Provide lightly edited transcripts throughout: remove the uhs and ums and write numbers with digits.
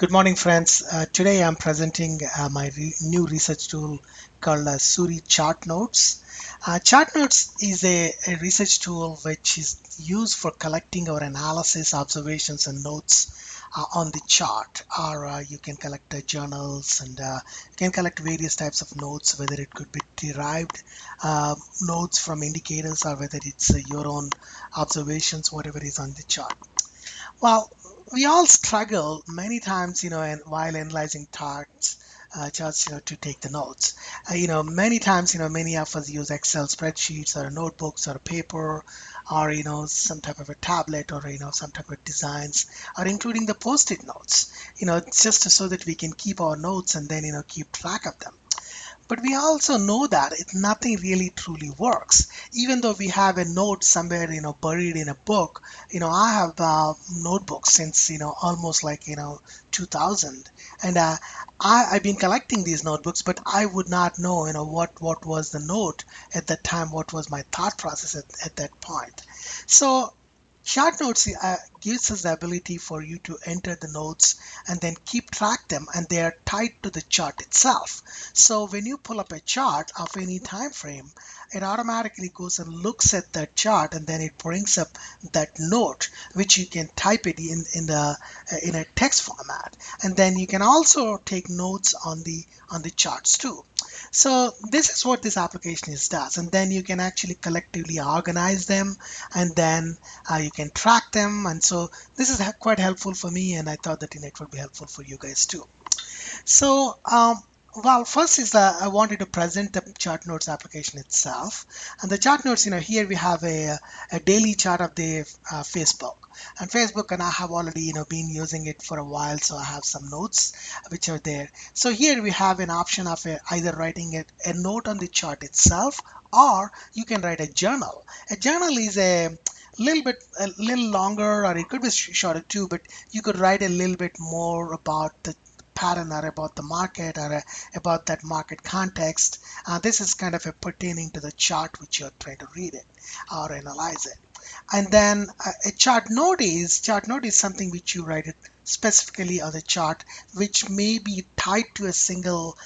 Good morning, friends. Today I'm presenting my new research tool called suri.ChartNotes. ChartNotes is a research tool which is used for collecting our analysis, observations, and notes on the chart. Or you can collect journals and you can collect various types of notes, whether it could be derived notes from indicators or whether it's your own observations, whatever is on the chart. Well, we all struggle many times, and while analyzing charts, to take the notes. Many times, many of us use Excel spreadsheets or notebooks or paper or, some type of a tablet or, some type of designs or including the post-it notes, just so that we can keep our notes and then, keep track of them. But we also know that nothing really truly works. Even though we have a note somewhere, buried in a book, I have notebooks since, almost like, 2000. And I've been collecting these notebooks, but I would not know, what was the note at that time, what was my thought process at that point. So Short notes gives us the ability for you to enter the notes and then keep track them, and they are tied to the chart itself. So when you pull up a chart of any time frame, it automatically goes and looks at that chart, and then it brings up that note, which you can type it in a text format, and then you can also take notes on the charts too. So this is what this application does, and then you can actually collectively organize them, and then you can track them. And so this is quite helpful for me, and I thought that it would be helpful for you guys too. So, well, first is I wanted to present the chart notes application itself. And the chart notes, here we have a daily chart of the Facebook. And Facebook, and I have already, been using it for a while, so I have some notes which are there. So here we have an option of either writing a note on the chart itself, or you can write a journal. A journal is a little longer, or it could be shorter too, but you could write a little bit more about the pattern or about the market or about that market context. This is kind of pertaining to the chart which you're trying to read it or analyze it. And then a chart note is something which you write it specifically on the chart, which may be tied to a single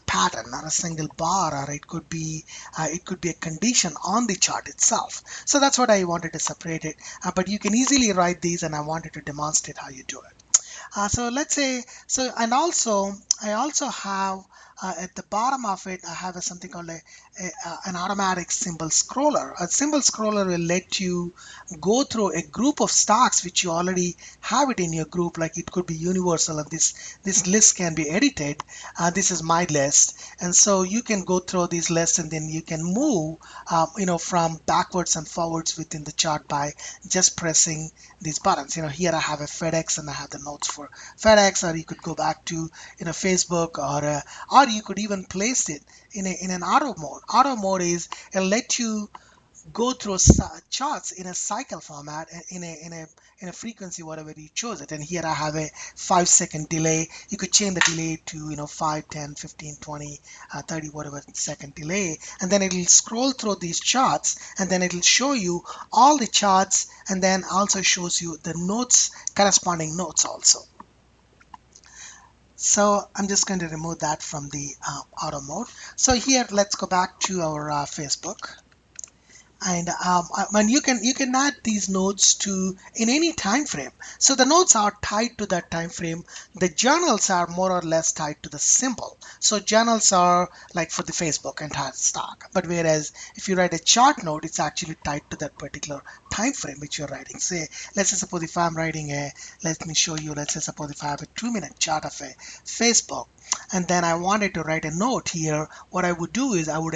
pattern or a single bar, or it could be a condition on the chart itself. So that's what I wanted to separate it. But you can easily write these, and I wanted to demonstrate how you do it. So let's say, so, and also I also have at the bottom of it, I have something called an automatic symbol scroller. A symbol scroller will let you go through a group of stocks which you already have it in your group. Like it could be universal, and this list can be edited. This is my list, and so you can go through these lists, and then you can move from backwards and forwards within the chart by just pressing these buttons. Here I have a FedEx, and I have the notes for FedEx, or you could go back to Facebook, or you could even place it in an auto mode. Auto mode is it'll let you go through charts in a cycle format, in a frequency whatever you chose it. And here I have a 5-second delay. You could change the delay to 5, 10, 15, 20, 30, whatever second delay, and then it'll scroll through these charts, and then it'll show you all the charts, and then also shows you the notes, corresponding notes also. So I'm just going to remove that from the auto mode. So here, let's go back to our Facebook. And you can add these notes to in any time frame. So the notes are tied to that time frame. The journals are more or less tied to the symbol. So journals are like for the Facebook entire stock, but whereas if you write a chart note, it's actually tied to that particular time frame which you're writing. Say, let's say suppose if I'm writing let me show you, let's say suppose if I have a 2-minute chart of a Facebook, and then I wanted to write a note here, what I would do is I would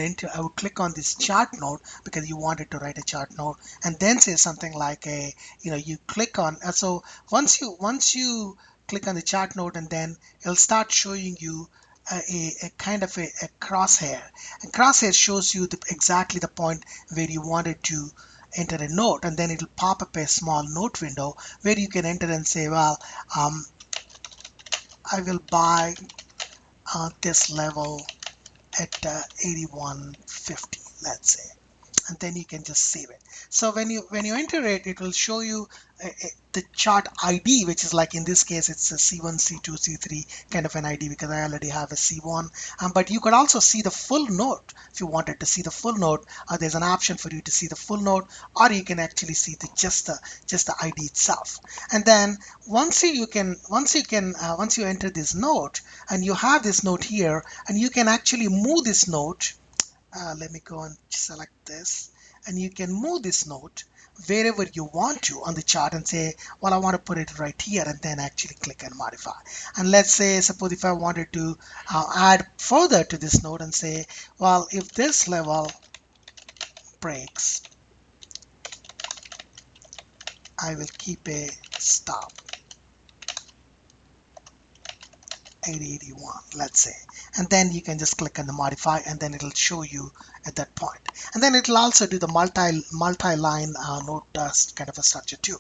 click on this chart note, because you wanted to write a chart note, and then say something like you click on, so once you click on the chart note, and then it'll start showing you a kind of a crosshair. And crosshair shows you exactly the point where you wanted to enter a note, and then it'll pop up a small note window where you can enter and say, well, I will buy this level at 81.50, let's say. and then you can just save it. So when you enter it, it will show you the chart ID, which is like in this case it's a C1, C2, C3 kind of an ID because I already have a C1. But you could also see the full note if you wanted to see the full note. There's an option for you to see the full note, or you can actually see just the ID itself. And then once you enter this note and you have this note here, and you can actually move this note. Let me go and select this, and you can move this note wherever you want to on the chart and say, well, I want to put it right here, and then actually click and modify. And let's say, suppose if I wanted to add further to this note and say, well, if this level breaks, I will keep a stop 881, let's say. And then you can just click on the modify, and then it'll show you at that point. And then it'll also do the multi-line note kind of a structure too.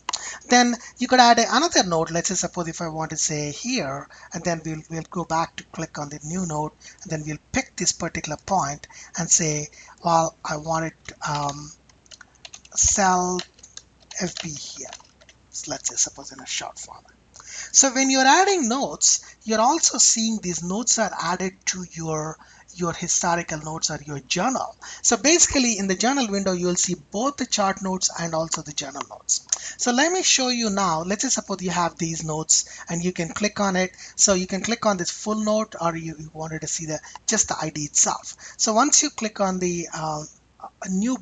Then you could add another node. Let's say suppose if I want to say here, and then we'll go back to click on the new node, and then we'll pick this particular point and say, well, I want it sell FB here. So let's say suppose in a short format. So when you're adding notes, you're also seeing these notes are added to your historical notes or your journal. So basically in the journal window, you'll see both the chart notes and also the journal notes. So let me show you now. Let's say suppose you have these notes and you can click on it. So you can click on this full note, or you wanted to see just the ID itself. So once you click on the a new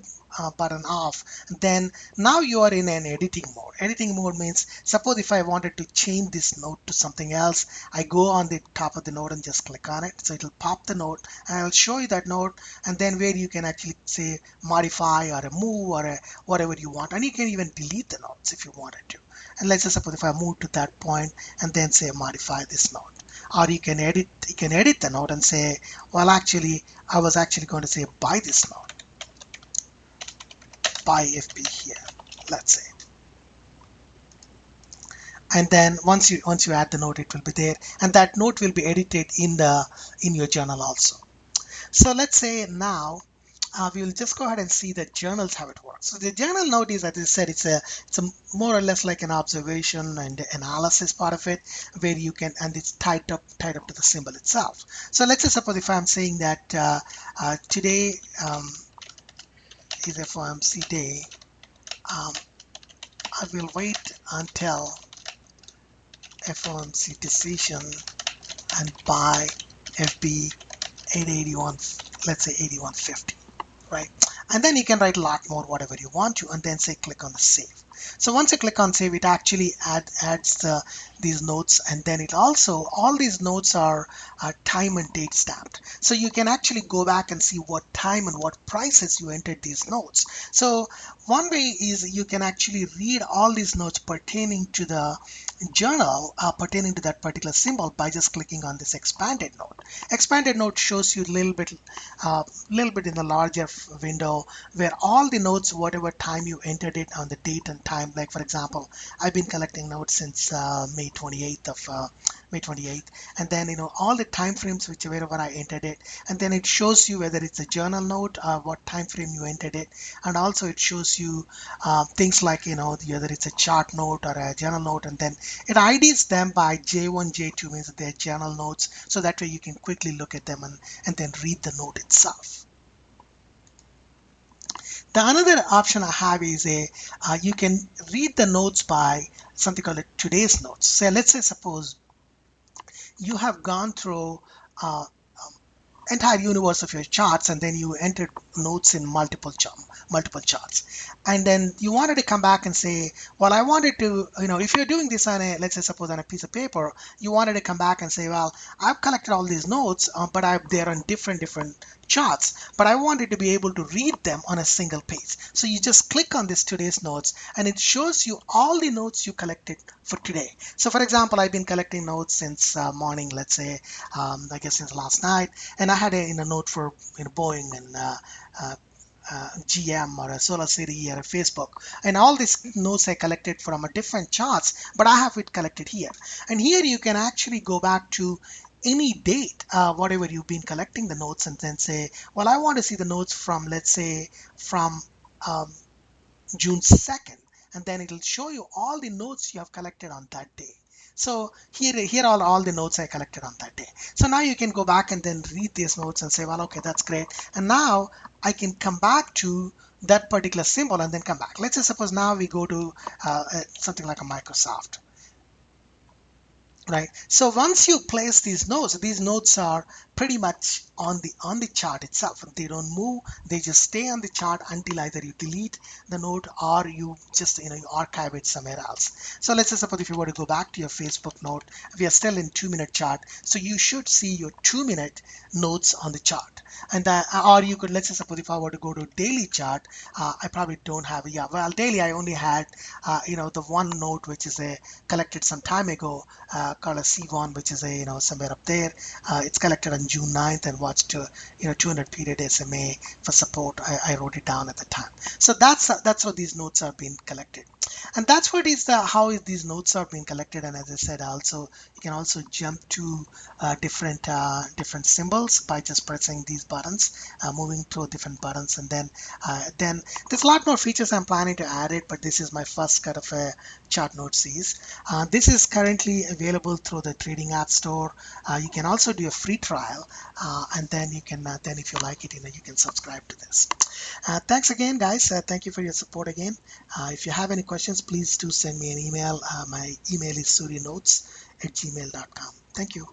button off, then now you are in an editing mode. Editing mode means suppose if I wanted to change this note to something else, I go on the top of the note and just click on it. So it'll pop the note and I'll show you that note, and then where you can actually say modify or a move or whatever you want, and you can even delete the notes if you wanted to. And let's say suppose if I move to that point and then say modify this note. Or you can edit the note and say, well, actually I was actually going to say buy this note, buy FB here, let's say. And then once you add the note, it will be there, and that note will be edited in your journal also. So let's say now we'll just go ahead and see the journals, how it works. So the journal note is, as I said, it's a more or less like an observation and analysis part of it, where you can, and it's tied up to the symbol itself. So let's say suppose if I'm saying that today is a FOMC day, I will wait until FOMC decision and buy FB 881, let's say 8150, right? And then you can write a lot more, whatever you want to, and then say click on the save. So once you click on save, it actually adds these notes, and then it also, all these notes are time and date stamped. So you can actually go back and see what time and what prices you entered these notes. So one way is you can actually read all these notes pertaining to the journal, pertaining to that particular symbol, by just clicking on this expanded note. Expanded note shows you a little bit in the larger window, where all the notes, whatever time you entered it on the date and time. Like for example, I've been collecting notes since May 28th, and then all the time frames wherever I entered it, and then it shows you whether it's a journal note, what time frame you entered it, and also it shows you things like whether it's a chart note or a journal note, and then it IDs them by J1, J2 means that they're journal notes, so that way you can quickly look at them and then read the note itself. The another option I have is you can read the notes by something called today's notes. So let's say suppose you have gone through entire universe of your charts, and then you entered notes in multiple charts, and then you wanted to come back and say, well, I wanted to, if you're doing this on let's say suppose on a piece of paper, you wanted to come back and say, well, I've collected all these notes, but they're on different charts, but I wanted to be able to read them on a single page. So you just click on this today's notes, and it shows you all the notes you collected for today. So for example, I've been collecting notes since morning, let's say, I guess since last night, and I had a note for Boeing and GM or a Solar City or a Facebook, and all these notes I collected from a different charts, but I have it collected here. And here you can actually go back to any date, whatever you've been collecting the notes, and then say, well, I want to see the notes from, let's say, from um, June 2nd, and then it'll show you all the notes you have collected on that day. So here are all the notes I collected on that day. So now you can go back and then read these notes and say, well, okay, that's great. And now I can come back to that particular symbol and then come back. Let's say suppose now we go to something like a Microsoft. Right. So once you place these notes are pretty much on the chart itself. They don't move. They just stay on the chart until either you delete the note or you just you archive it somewhere else. So let's say suppose if you were to go back to your Facebook note, we are still in 2 minute chart. So you should see your 2 minute notes on the chart. And or you could, let's say suppose if I were to go to daily chart, I probably don't have it. Yeah, well, daily I only had the one note which is a collected some time ago, called a C1, which is a somewhere up there. It's collected on June 9th and watched 200 period SMA for support. I wrote it down at the time. So that's how these notes are being collected. And that's what is the how is these notes are being collected. And as I said, also you can also jump to different symbols by just pressing these buttons, moving through different buttons, and then there's a lot more features I'm planning to add it, but this is my first cut of a chart note series. This is currently available through the trading app store. You can also do a free trial, and then you can then if you like it, you can subscribe to this. Thanks again, guys. Thank you for your support again. If you have any questions, please do send me an email. My email is surinotes@gmail.com. Thank you.